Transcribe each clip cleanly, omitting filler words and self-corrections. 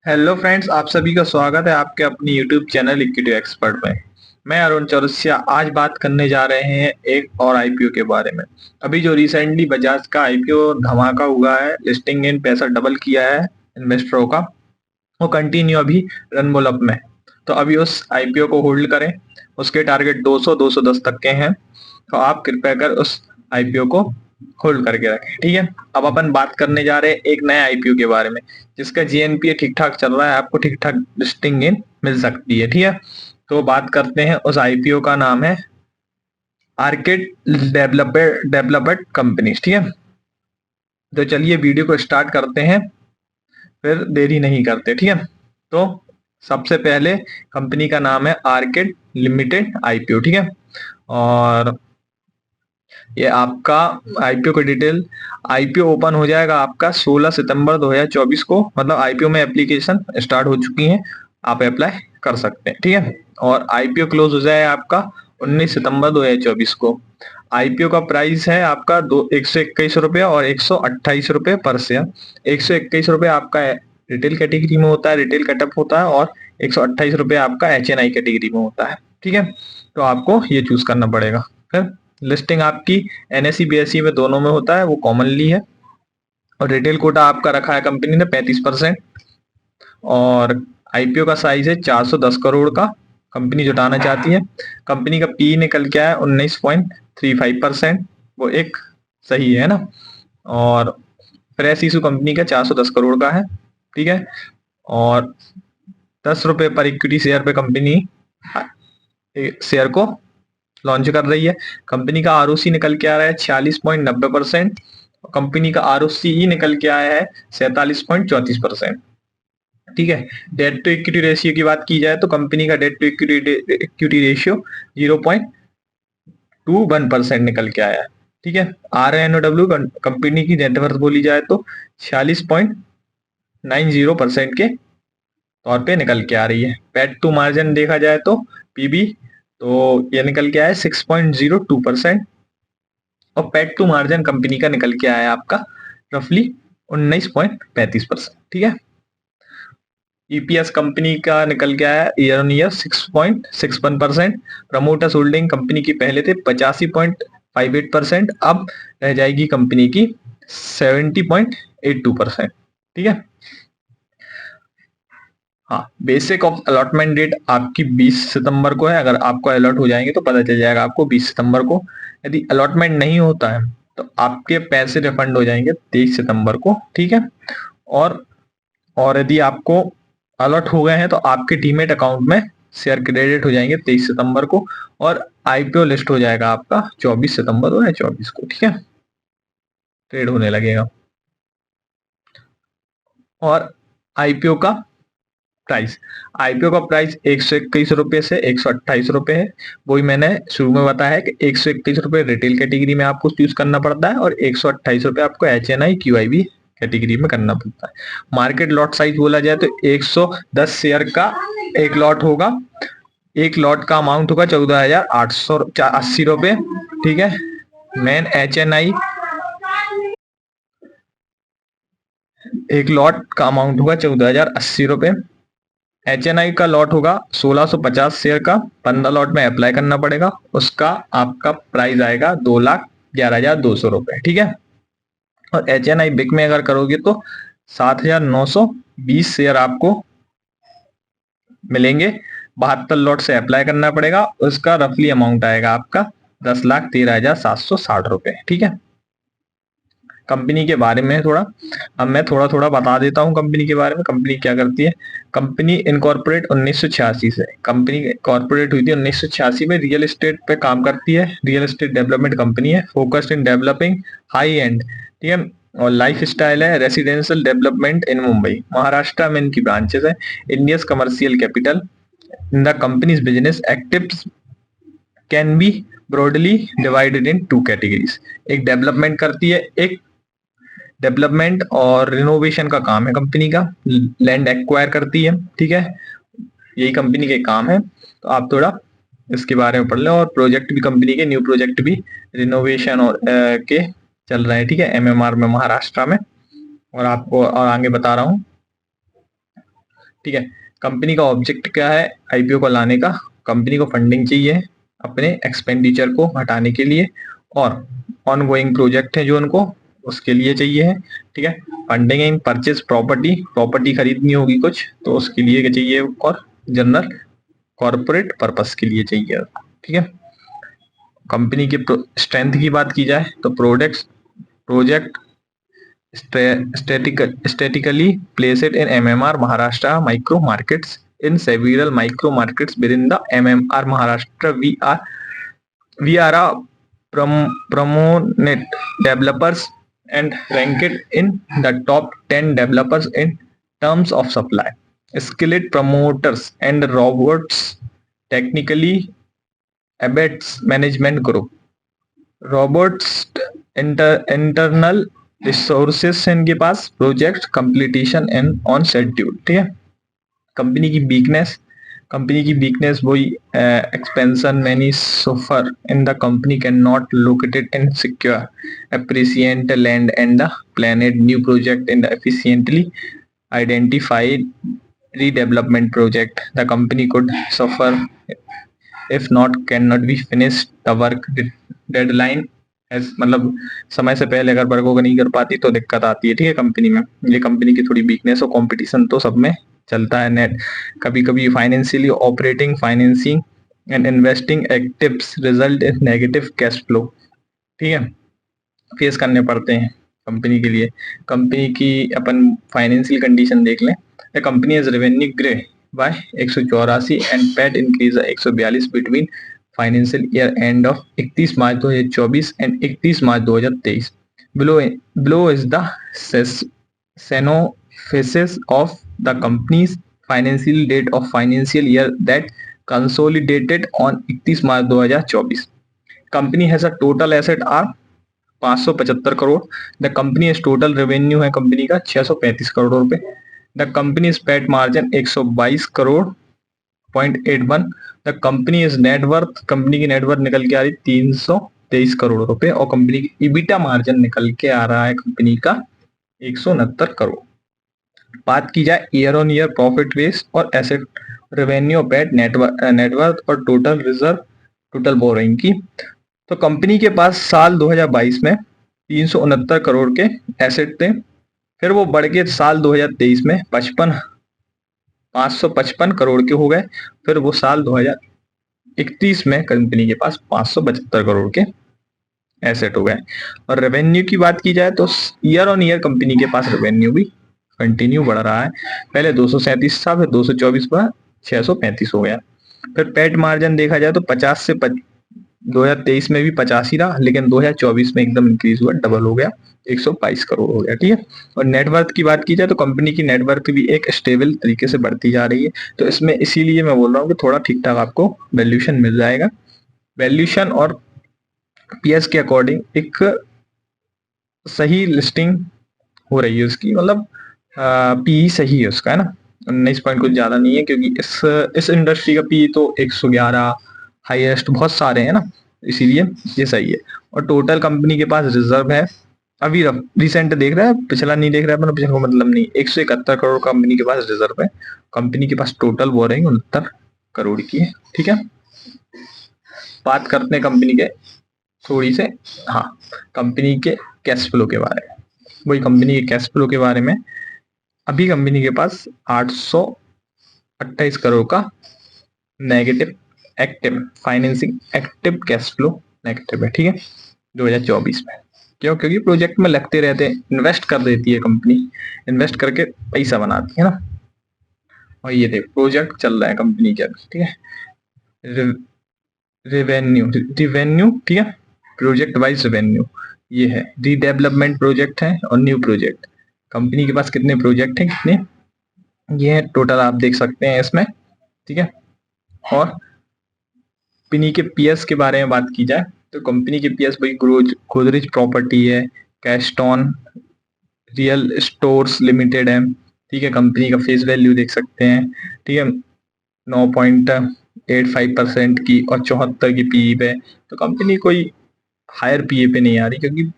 Hello friends, आप सभी का स्वागत है आपके अपनी यूट्यूब चैनल इक्विटी एक्सपर्ट में। मैं अरुण चौरसिया आज बात करने जा रहे हैं एक और आईपीओ के बारे में। अभी जो रिसेंटली बजाज का आईपीओ धमाका हुआ है, लिस्टिंग इन पैसा डबल किया है इन्वेस्टरों का, वो कंटिन्यू अभी रन मोल अप में है। तो अभी उस आईपीओ को होल्ड करें। उसके टारगेट 200 210 तक के हैं, तो आप कृपया कर उस आईपीओ को होल्ड करके रखें। ठीक है, अब अपन बात करने जा रहे हैं एक नए आईपीओ के बारे में जिसका जीएनपीए ठीक ठाक चल रहा है, आपको ठीक ठाक लिस्टिंग इन मिल सकती है। ठीक है, तो बात करते हैं उस आईपीओ का नाम है आर्केड डेवलपर्ड कंपनीज। ठीक है, तो चलिए वीडियो को स्टार्ट करते हैं, फिर देरी नहीं करते। ठीक है, तो सबसे पहले कंपनी का नाम है आर्केड लिमिटेड आईपीओ। ठीक है, और ये आपका आईपीओ का डिटेल, आईपीओ ओपन हो जाएगा आपका 16 सितंबर 2024 को, मतलब आईपीओ में एप्लीकेशन स्टार्ट हो चुकी है, आप अप्लाई कर सकते हैं। ठीक है, और आईपीओ क्लोज हो जाए आपका 19 सितंबर 2024 को। आईपीओ का प्राइस है आपका 121 रुपये और 128 रुपये पर शेयर। 121 रुपये आपका रिटेल कैटेगरी में होता है, रिटेल कटअप होता है, और 128 रुपये आपका एचएनआई कैटेगरी में होता है। ठीक है, तो आपको ये चूज करना पड़ेगा। फिर लिस्टिंग आपकी एनएसई बीएसई में दोनों में होता है, वो कॉमनली है। और रिटेल कोटा आपका रखा है कंपनी ने 35%। और आईपीओ का साइज है 410 करोड़ का, कंपनी जुटाना चाहती है। कंपनी का पी निकल के आया 19.35%, वो एक सही है ना। और फ्रेश इशू कंपनी का 410 करोड़ का है। ठीक है, और 10 रुपए पर इक्विटी शेयर पे कंपनी शेयर को लॉन्च कर रही है। कंपनी का आरओसी निकल के आ रहा है 46.90%। कंपनी का आरओसीई निकल के आया है 47.34%। ठीक है, डेट टू इक्विटी रेशियो की बात की जाए तो कंपनी का डेट टू इक्विटी रेशियो 0.21% निकल के आया है। ठीक है, आरएनओडब्ल्यू कंपनी की नेटवर्थ बोली जाए तो 46.90% के तौर पे निकल के आ रही है। पेट टू मार्जिन देखा जाए तो पीबी, तो ये निकल के आया 6.02%। और पेट टू मार्जिन कंपनी का निकल के आया आपका रफली 19.35%। ठीक है, ईपीएस कंपनी का निकल के आया year on year 6.61%। Promoters holding company की पहले थे 85.58%, अब रह जाएगी कंपनी की 70.82%। ठीक है, हाँ, बेसिक ऑफ अलॉटमेंट डेट आपकी 20 सितंबर को है। अगर आपको अलॉट हो जाएंगे तो पता चल जाएगा आपको 20 सितंबर को। यदि अलॉटमेंट नहीं होता है तो आपके पैसे रिफंड हो जाएंगे 23 सितंबर को। ठीक है, और और यदि आपको अलॉट हो गए हैं तो आपके डीमेट अकाउंट में शेयर क्रेडिट हो जाएंगे 23 सितंबर को, और आईपीओ लिस्ट हो जाएगा आपका 24 सितंबर 2024 को। ठीक है, ट्रेड होने लगेगा। और आईपीओ का प्राइस, आईपीओ का प्राइस 121 रुपये से 128 रुपये है। वही मैंने शुरू में बताया है कि 121 रुपये रिटेल कैटेगरी में आपको चूज करना पड़ता है, और 128 रुपये आपको एचएनआई क्यूआईबी कैटेगरी में करना पड़ता है। मार्केट लॉट साइज बोला जाए तो 110 शेयर का एक लॉट होगा। एक लॉट का अमाउंट होगा 14,880 रुपये। ठीक है, मेन एचएनआई एक लॉट का अमाउंट होगा 14,080 रुपये। एचएनआई का लॉट होगा 1650 शेयर का, 15 लॉट में अप्लाई करना पड़ेगा। उसका आपका प्राइस आएगा 2,11,200 रुपये। ठीक है, और एचएनआई बिक में अगर करोगे तो 7,920 शेयर आपको मिलेंगे। 72 लॉट से अप्लाई करना पड़ेगा। उसका रफली अमाउंट आएगा आपका 10,13,760 रुपये। ठीक है, कंपनी के बारे में थोड़ा अब मैं थोड़ा थोड़ा बता देता हूँ कंपनी के बारे में। कंपनी क्या करती है, कंपनी इनकॉर्पोरेट 1986 से, कंपनी कॉर्पोरेट हुई थी 1986 में। रियल एस्टेट पे काम करती है, रियल एस्टेट डेवलपमेंट कंपनी है, focused in developing high and, ठीक है, और लाइफ स्टाइल है residential development in Mumbai, Maharashtra में इनकी ब्रांचेस है। Indians commercial capital in the companies business active can be broadly divided in two categories. एक डेवलपमेंट करती है, एक डेवलपमेंट और रिनोवेशन का काम है कंपनी का, लैंड एक्वायर करती है। ठीक है, यही कंपनी के काम है। तो आप थोड़ा इसके बारे में पढ़ लें। और प्रोजेक्ट भी कंपनी के, न्यू प्रोजेक्ट भी रिनोवेशन और के चल रहे हैं। ठीक है, एमएमआर में महाराष्ट्र में। और आपको और आगे बता रहा हूँ। ठीक है। कंपनी का ऑब्जेक्ट क्या है आईपीओ को लाने का? कंपनी को फंडिंग चाहिए अपने एक्सपेंडिचर को हटाने के लिए, और ऑन गोइंग प्रोजेक्ट है जो उनको उसके लिए चाहिए है। ठीक है। Funding in purchase property, property खरीदनी होगी कुछ तो उसके लिए चाहिए, और जनरल कॉर्पोरेट पर्पस के लिए चाहिए। ठीक है। कंपनी के स्ट्रेंथ की बात की जाए तो project statically placed in MMR Maharashtra micro markets. In several micro markets within the MMR Maharashtra, we are a prominent developers and ranked in the top 10 developers in terms of supply. Skilled promoters and robots technically abets management group. Robots internal resources है इनके पास, project completion and on schedule. ठीक है। Company की weakness वही expansion many suffer in the company can not located in secure appreciate land and the planned new project in the efficiently identified redevelopment project. The company could suffer if not cannot be finished the work deadline मतलब समय से पहले अगर work को नहीं कर पाती तो दिक्कत आती है। ठीक है। कंपनी में ये कंपनी की थोड़ी वीकनेस और कंपटीशन तो सब में चलता है। नेट कभी कभी financially operating financing and investing actives result in negative cash flow. ठीक है। फेस करने पड़ते हैं कंपनी के लिए। कंपनी की अपन फाइनेंशियल कंडीशन देख लें। The company has revenue grew by 184 and PAT increase 142 between financial year end of 31 March 2024 and 31 March 2023। below is the synopsis of the company's financial date of financial year that consolidated on 31 March 2024। Company has a total asset are 575 crore. The company is total revenue है company का 635 करोड़ रुपए। The company is PAT margin 122 crore .81। The company is net worth, company की net worth निकल के आ रही 323 करोड़ रुपए, और company की इबिटा मार्जिन निकल के आ रहा है कंपनी का 169 करोड़। बात की जाए year on year profit base और एसेट रेवेन्यू पैट नेटवर्थ और टोटल रिजर्व टोटल बोरोइंग की, तो कंपनी के पास साल 2022 में 369 करोड़ के एसेट थे। फिर वो बढ़ के साल 2023 में 555 करोड़ के हो गए। फिर वो साल 2031 में कंपनी के पास 575 करोड़ के एसेट हो गए। और रेवेन्यू की बात की जाए तो ईयर ऑन ईयर कंपनी के पास रेवेन्यू भी कंटिन्यू बढ़ रहा है। पहले 237 था, फिर 224 पर 635 हो गया। फिर पैट मार्जिन देखा जाए तो 50 से 2023 में भी 85 रहा, लेकिन 2024 में एकदम इंक्रीज हुआ, डबल हो गया, 122 करोड़ हो गया। ठीक है। और नेटवर्थ की बात की जाए तो कंपनी की नेटवर्थ भी एक स्टेबल तरीके से बढ़ती जा रही है। तो इसमें इसीलिए मैं बोल रहा हूँ कि थोड़ा ठीक ठाक आपको वैल्यूएशन मिल जाएगा। वैल्यूएशन और पीएस के अकॉर्डिंग एक सही लिस्टिंग हो रही है उसकी, मतलब पी सही है उसका, है ना। 19 पॉइंट कुछ ज्यादा नहीं है, क्योंकि इस इंडस्ट्री का पी तो 111 हाईएस्ट बहुत सारे हैं ना, इसीलिए ये सही है। और टोटल कंपनी के पास रिजर्व है, अभी रिसेंट देख रहा है, पिछला नहीं देख रहा है, पिछला को मतलब नहीं, 171 करोड़ कंपनी के पास रिजर्व है। कंपनी के पास टोटल बोरिंग 69 करोड़ की है। ठीक है। बात करते हैं कंपनी के थोड़ी से, हाँ, कंपनी के कैश फ्लो के बारे में। वही कंपनी के कैश फ्लो के बारे में, अभी कंपनी के पास 828 करोड़ का negative active financing active cash flow negative है। ठीक है। 2024 में क्योंकि प्रोजेक्ट में लगते रहते हैं, इन्वेस्ट कर देती है कंपनी, इन्वेस्ट करके पैसा बनाती है ना। और ये देख प्रोजेक्ट चल रहा है कंपनी के अभी। ठीक है। रेवेन्यू, ठीक है, प्रोजेक्ट वाइज रेवेन्यू ये है। रीडेवलपमेंट प्रोजेक्ट है और न्यू प्रोजेक्ट। कंपनी के पास कितने प्रोजेक्ट हैं, कितने, ये टोटल आप देख सकते हैं इसमें। ठीक है। और कंपनी के पीएस के बारे में बात की जाए तो कंपनी के पीएस भाई गोदरेज प्रॉपर्टी है, कैस्टोन रियल स्टोर्स लिमिटेड है। ठीक है। कंपनी का फेस वैल्यू देख सकते हैं। ठीक है। 9.85% की और 74 की पीई पे, तो कंपनी कोई हायर पीए पे नहीं आ रही, क्योंकि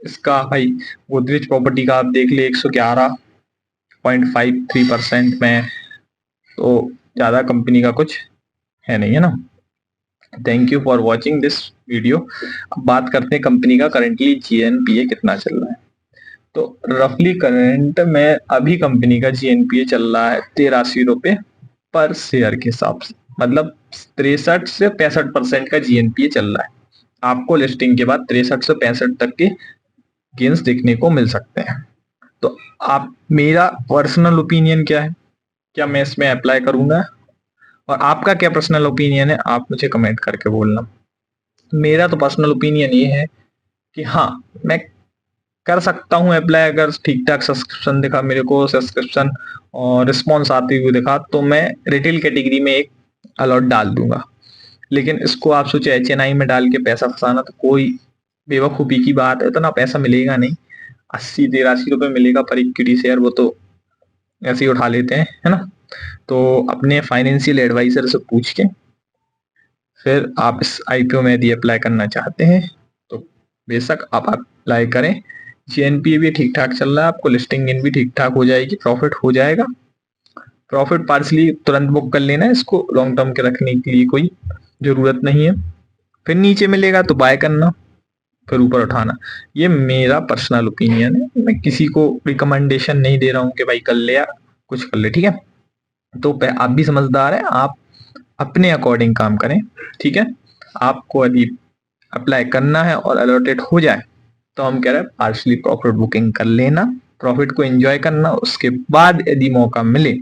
इसका भाई गोदरेज प्रॉपर्टी का आप देख ले 111.53% में तो ज़्यादा कंपनी का कुछ है नहीं, है ना। Thank you for watching this video. अब बात करते हैं कंपनी का करंटली जीएनपीए कितना चल रहा है। तो रफली करंट में अभी कंपनी का जीएनपीए चल रहा है 83 रुपए पर शेयर के हिसाब से, मतलब 63 से 65% का जीएनपीए चल रहा है। आपको लिस्टिंग के बाद 63 से 65 तक के गेंस देखने को मिल सकते हैं। तो आप, मेरा पर्सनल ओपिनियन क्या है, क्या मैं इसमें अप्लाई करूंगा, और आपका क्या पर्सनल ओपिनियन है, आप मुझे कमेंट करके बोलना। मेरा तो पर्सनल ओपिनियन ये है कि हाँ, मैं कर सकता हूँ अप्लाई, अगर ठीक ठाक सब्सक्रिप्शन दिखा मेरे को, सब्सक्रिप्शन और रिस्पॉन्स आते हुए दिखा, तो मैं रिटेल कैटेगरी में एक अलॉट डाल दूंगा। लेकिन इसको आप सोचे एचएनआई में डाल के पैसा फंसाना, तो कोई बेवकूफ़ी की बात है, इतना पैसा मिलेगा नहीं। 80-83 रुपए मिलेगा पर इक्विटी शेयर, वो तो ऐसे ही उठा लेते हैं, है ना। तो अपने फाइनेंशियल एडवाइजर से पूछ के फिर आप इस आईपीओ में यदि अप्लाई करना चाहते हैं तो बेशक आप अप्लाई करें। जीएनपी भी ठीक ठाक चल रहा है, आपको लिस्टिंग इन भी ठीक ठाक हो जाएगी, प्रॉफिट हो जाएगा। प्रॉफिट पार्सली तुरंत बुक कर लेना है, इसको लॉन्ग टर्म के रखने के लिए कोई जरूरत नहीं है। फिर नीचे मिलेगा तो बाय करना, फिर ऊपर उठाना। ये मेरा पर्सनल ओपिनियन है, मैं किसी को रिकमेंडेशन नहीं दे रहा हूँ कि भाई कर ले या कुछ कर ले, ठीक है। तो आप भी समझदार है, आप अपने अकॉर्डिंग काम करें, ठीक है। आपको यदि अप्लाई करना है और अलॉटेड हो जाए तो हम कह रहे हैं पार्शली प्रॉफिट बुकिंग कर लेना, प्रॉफिट को एंजॉय करना। उसके बाद यदि मौका मिले,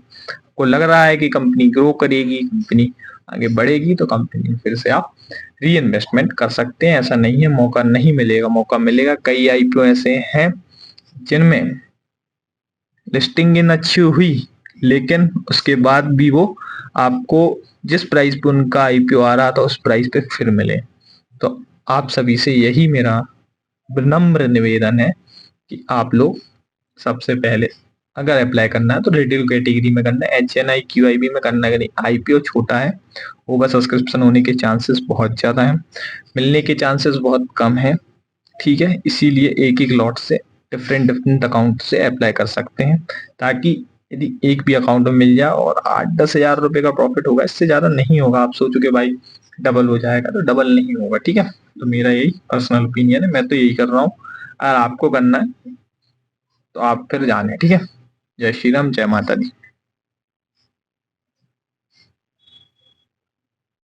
को लग रहा है कि कंपनी ग्रो करेगी, कंपनी आगे बढ़ेगी, तो कंपनी फिर से आप री इन्वेस्टमेंट कर सकते हैं। ऐसा नहीं है मौका नहीं मिलेगा, मौका मिलेगा। कई आईपीओ ऐसे हैं जिनमें लिस्टिंग इन अच्छी हुई, लेकिन उसके बाद भी वो आपको जिस प्राइस पे उनका आईपीओ आ रहा था उस प्राइस पे फिर मिले। तो आप सभी से यही मेरा विनम्र निवेदन है कि आप लोग सबसे पहले अगर अप्लाई करना है तो रिटेल कैटेगरी में करना है, एचएनआई क्यूआईबी में करना है नहीं। आईपीओ छोटा है, ओवर सब्सक्रिप्शन होने के चांसेस बहुत ज्यादा हैं, मिलने के चांसेस बहुत कम है, ठीक है। इसीलिए एक एक लॉट से डिफरेंट डिफरेंट अकाउंट से अप्लाई कर सकते हैं, ताकि यदि एक भी अकाउंट में मिल जाए और 8-10 हजार रुपए का प्रॉफिट होगा, इससे ज्यादा नहीं होगा। आप सोचो कि भाई डबल हो जाएगा, तो डबल नहीं होगा, ठीक है। तो मेरा यही पर्सनल ओपिनियन है, मैं तो यही कर रहा हूँ। अगर आपको करना है तो आप फिर जाने, ठीक है। जय श्री राम, जय माता दी।